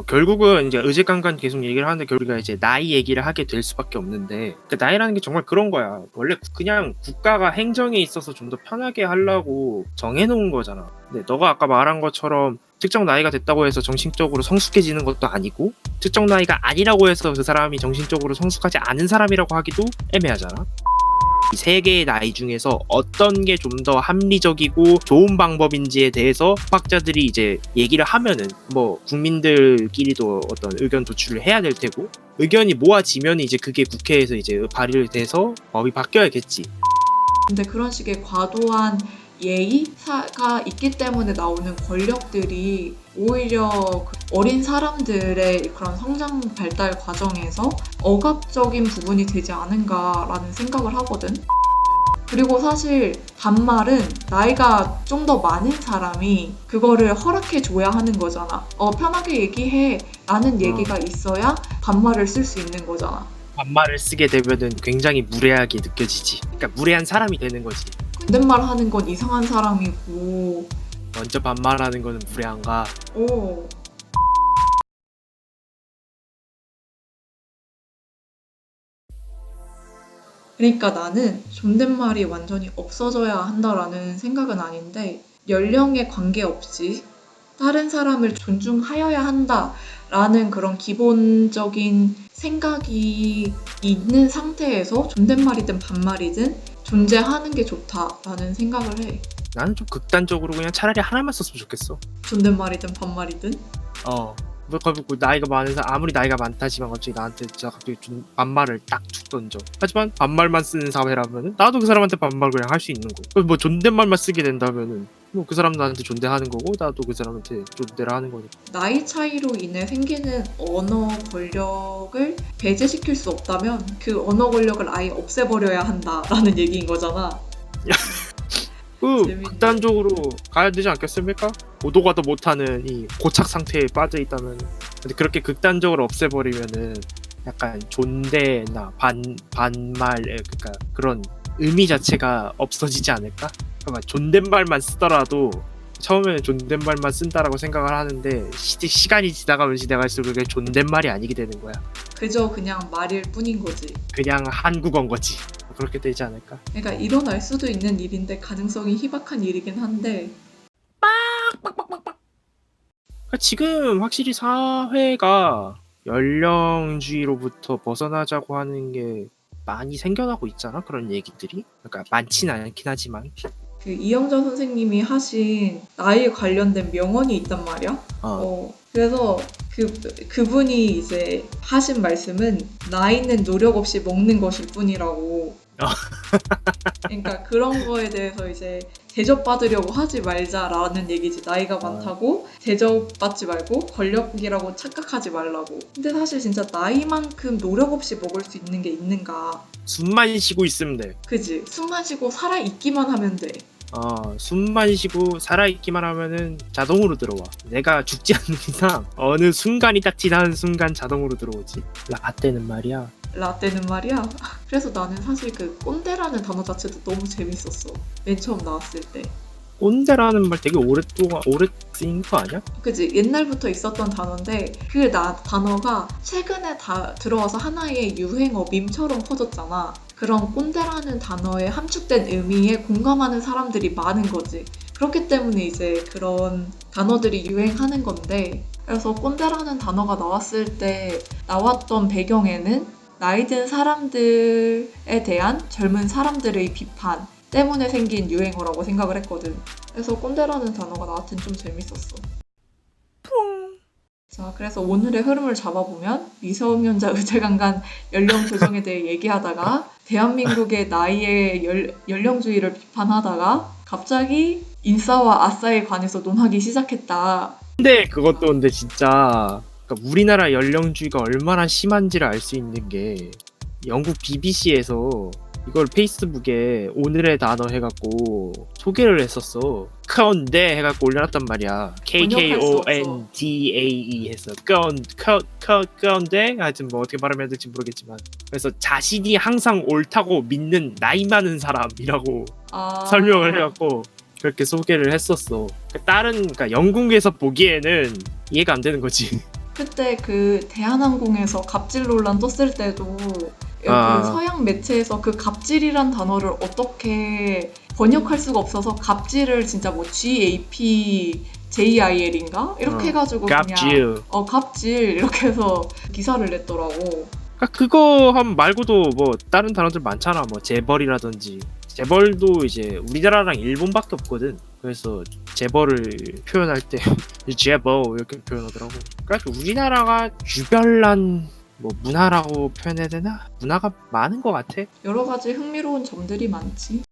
뭐 결국은 이제 어제간간 계속 얘기를 하는데 우리가 이제 나이 얘기를 하게 될 수밖에 없는데 그 나이라는 게 정말 그런 거야. 원래 그냥 국가가 행정에 있어서 좀 더 편하게 하려고 정해놓은 거잖아. 근데 너가 아까 말한 것처럼 특정 나이가 됐다고 해서 정신적으로 성숙해지는 것도 아니고 특정 나이가 아니라고 해서 그 사람이 정신적으로 성숙하지 않은 사람이라고 하기도 애매하잖아. 이 세 개의 나이 중에서 어떤 게 좀 더 합리적이고 좋은 방법인지에 대해서 학자들이 이제 얘기를 하면은 뭐 국민들끼리도 어떤 의견 도출을 해야 될 테고 의견이 모아지면 이제 그게 국회에서 이제 발의를 돼서 법이 바뀌어야겠지. 근데 그런 식의 과도한 예의가 있기 때문에 나오는 권력들이 오히려 어린 사람들의 그런 성장 발달 과정에서 억압적인 부분이 되지 않은가라는 생각을 하거든. 그리고 사실 반말은 나이가 좀 더 많은 사람이 그거를 허락해 줘야 하는 거잖아. 편하게 얘기해 라는 얘기가 있어야 반말을 쓸 수 있는 거잖아. 반말을 쓰게 되면은 굉장히 무례하게 느껴지지. 그러니까 무례한 사람이 되는 거지. 존댓말 하는 건 이상한 사람이고, 먼저 반말하는 거는 무례한가? 오. 그러니까 나는 존댓말이 완전히 없어져야 한다라는 생각은 아닌데, 연령에 관계없이 다른 사람을 존중하여야 한다라는 그런 기본적인 생각이 있는 상태에서 존댓말이든 반말이든 존재하는 게 좋다라는 생각을 해. 나는 좀 극단적으로 그냥 차라리 하나만 썼으면 좋겠어. 존댓말이든 반말이든. 뭐 결국 나이가 많은 사람 아무리 나이가 많다지만 갑자기 나한테 진짜 갑자기 좀 반말을 딱 툭 던져. 하지만 반말만 쓰는 사회라면은 나도 그 사람한테 반말 그냥 할 수 있는 거. 그래서 뭐 존댓말만 쓰게 된다면은 뭐 그 사람 나한테 존대하는 거고 나도 그 사람한테 존대를 하는 거니까. 나이 차이로 인해 생기는 언어 권력을 배제시킬 수 없다면 그 언어 권력을 아예 없애버려야 한다라는 얘기인 거잖아. 재밌네. 극단적으로 가야 되지 않겠습니까? 오도 가도 못하는 이 고착 상태에 빠져 있다면, 근데 그렇게 극단적으로 없애버리면은 약간 존대나 반말, 그러니까 그런 의미 자체가 없어지지 않을까? 그러니까 존댓말만 쓰더라도 처음에는 존댓말만 쓴다라고 생각을 하는데 시간이 지나가면 지나갈수록 그게 존댓말이 아니게 되는 거야. 그저 그냥 말일 뿐인 거지. 그냥 한국어인 거지. 그렇게 되지 않을까? 그러니까 일어날 수도 있는 일인데 가능성이 희박한 일이긴 한데 그러니까 지금 확실히 사회가 연령주의로부터 벗어나자고 하는 게 많이 생겨나고 있잖아. 그런 얘기들이. 그러니까 많지는 않긴 하지만. 그 이영자 선생님이 하신 나이에 관련된 명언이 있단 말이야. 그래서 그분이 이제 하신 말씀은 나이는 노력 없이 먹는 것일 뿐이라고. 그러니까 그런 거에 대해서 이제 대접받으려고 하지 말자라는 얘기지. 나이가 많다고 대접받지 말고 권력이라고 착각하지 말라고. 근데 사실 진짜 나이만큼 노력 없이 먹을 수 있는 게 있는가? 숨만 쉬고 있으면 돼. 그지? 숨만 쉬고 살아 있기만 하면 돼. 숨만 쉬고 살아있기만 하면은 자동으로 들어와. 내가 죽지 않는 이상 어느 순간이 딱 지나는 순간 자동으로 들어오지. 라떼는 말이야. 라떼는 말이야. 그래서 나는 사실 그 꼰대라는 단어 자체도 너무 재밌었어. 맨 처음 나왔을 때. 꼰대라는 말 되게 오래 쓰인 거 아니야? 그지? 옛날부터 있었던 단어인데 그 단어가 최근에 다 들어와서 하나의 유행어 밈처럼 커졌잖아. 그런 꼰대라는 단어에 함축된 의미에 공감하는 사람들이 많은 거지. 그렇기 때문에 이제 그런 단어들이 유행하는 건데, 그래서 꼰대라는 단어가 나왔을 때 나왔던 배경에는 나이 든 사람들에 대한 젊은 사람들의 비판 때문에 생긴 유행어라고 생각을 했거든. 그래서 꼰대라는 단어가 나한텐 좀 재밌었어. 자, 그래서 오늘의 흐름을 잡아보면 미성년자 의제강간 연령 조정에 대해 얘기하다가 대한민국의 나이의 연령주의를 비판하다가 갑자기 인싸와 아싸에 관해서 논하기 시작했다. 근데 진짜 그러니까 우리나라 연령주의가 얼마나 심한지를 알 수 있는 게 영국 BBC에서 이걸 페이스북에 오늘의 단어 해갖고 소개를 했었어. 꼰대 해갖고 올려놨단 말이야. KKONDAE 해서 꼰대 하여튼 뭐 어떻게 말하면 될지 모르겠지만 그래서 자신이 항상 옳다고 믿는 나이 많은 사람이라고 설명을 해갖고 그렇게 소개를 했었어. 그러니까 영국에서 보기에는 이해가 안 되는 거지. 그때 그 대한항공에서 갑질 논란 떴을 때도 그 아. 서양 매체에서 그 갑질이란 단어를 어떻게 번역할 수가 없어서 갑질을 진짜 뭐 GAPJIL인가? 이렇게 해가지고 그냥 갑질. 갑질 이렇게 해서 기사를 냈더라고. 그러니까 그거 한 말고도 뭐 다른 단어들 많잖아. 뭐 재벌이라든지. 재벌도 이제 우리나라랑 일본밖에 없거든. 그래서 재벌을 표현할 때 재벌 이렇게 표현하더라고. 그러니까 우리나라가 유별난 뭐 문화라고 표현해야 되나? 문화가 많은 것 같아. 여러 가지 흥미로운 점들이 많지.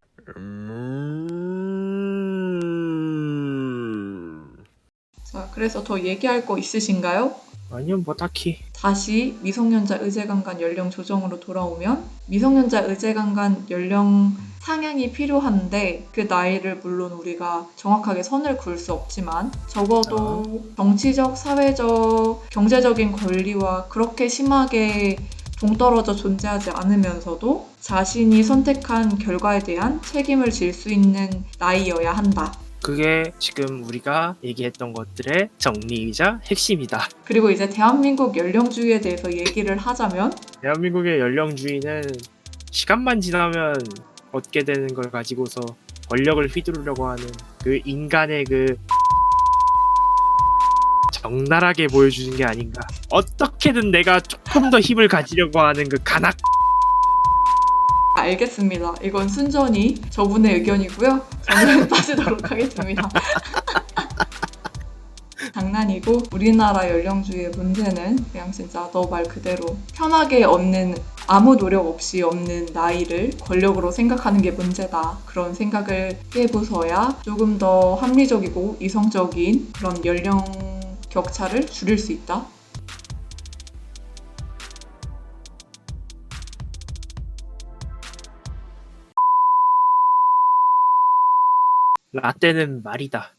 자, 그래서 더 얘기할 거 있으신가요? 아니면 뭐 딱히. 다시 미성년자 의제강간 연령 조정으로 돌아오면 미성년자 의제강간 연령 상향이 필요한데 그 나이를 물론 우리가 정확하게 선을 그을 수 없지만 적어도 정치적, 사회적, 경제적인 권리와 그렇게 심하게 동떨어져 존재하지 않으면서도 자신이 선택한 결과에 대한 책임을 질 수 있는 나이여야 한다. 그게 지금 우리가 얘기했던 것들의 정리이자 핵심이다. 그리고 이제 대한민국 연령주의에 대해서 얘기를 하자면 대한민국의 연령주의는 시간만 지나면 얻게 되는 걸 가지고서 권력을 휘두르려고 하는 그 인간의 그 적나라하게 보여주는 게 아닌가. 어떻게든 내가 조금 더 힘을 가지려고 하는 그 간악. 알겠습니다. 이건 순전히 저분의 의견이고요. 저는 빠지도록 하겠습니다. 장난이고 우리나라 연령주의의 문제는 그냥 진짜 너 말 그대로 편하게 얻는 아무 노력 없이 얻는 나이를 권력으로 생각하는 게 문제다. 그런 생각을 깨부숴야 조금 더 합리적이고 이성적인 그런 연령 격차를 줄일 수 있다. 라떼는 말이다.